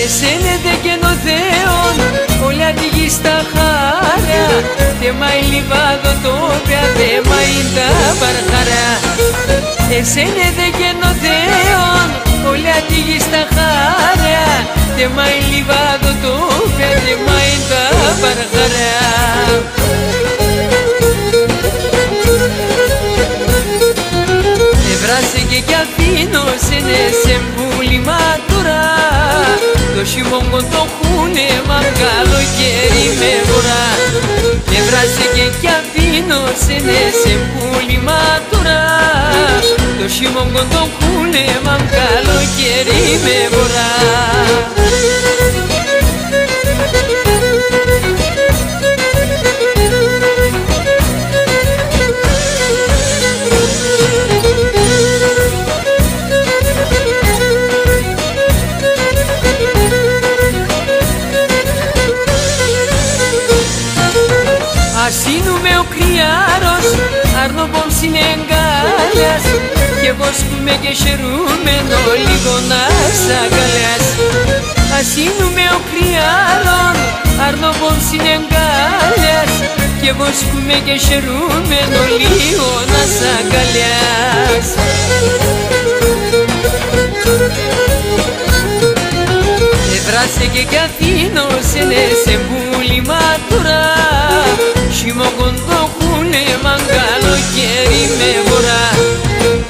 Εσένε δε γενοθέων όλα τη γη στα χάρια, θέμα η λιβάδο το πια θέμα η τα παρχαρά. Εσένε δε γενοθέων όλα τη γη στα χάρια, θέμα η λιβάδο το πια θέμα η τα παρχαρά. Ευράσαι και αφήνω σένε σε μπούλημα τώρα, το χειμώνα το χούνε μα καλοκαίρι με βορρά. Ευράσαι και αφήνω σένε σε μπούλημα τώρα, το χειμώνα το χούνε μα καλοκαίρι με βορρά. Ασύνουμε ο κρυάρος, αρνοβόν συνεγκάλιας, και βοσκούμε και χαιρούμε λίγο να σ' αγκαλιάς. Ασύνουμε ο κρυάρος, αρνοβόν συνεγκάλιας, και βοσκούμε και χαιρούμε λίγο να σ' αγκαλιάς. Εδράσε και αφήνω σένε σε μπούλημα τώρα, χειμώνα το χούνε μα καλοκαίρι με βορρά.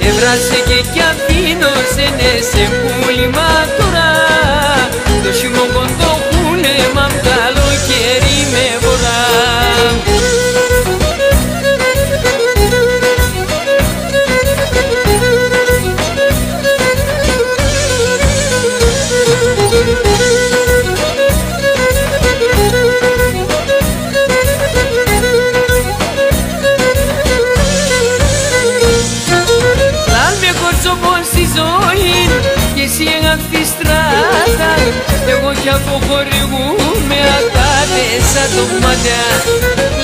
Εδράσε και αφήνω σένε σε μπούλημα τώρα, το χειμώνα το χούνε μα καλοκαίρι με βορρά. Και εσύ έγαπτη στράτα, εγώ κι αποχωρηγούμε ακάτες σαν το μάτια.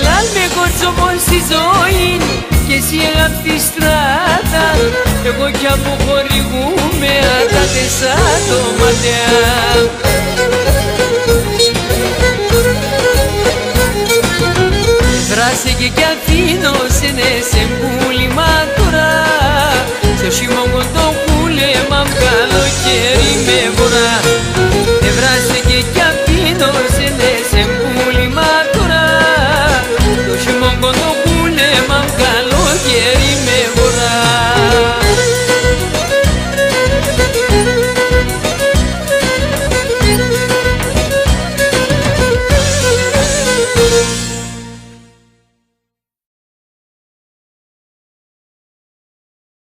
Λάλμε κορτσομόν στη ζωή, και εσύ έγαπτη στράτα, εγώ κι αποχωρηγούμε ακάτες σαν το μάτια.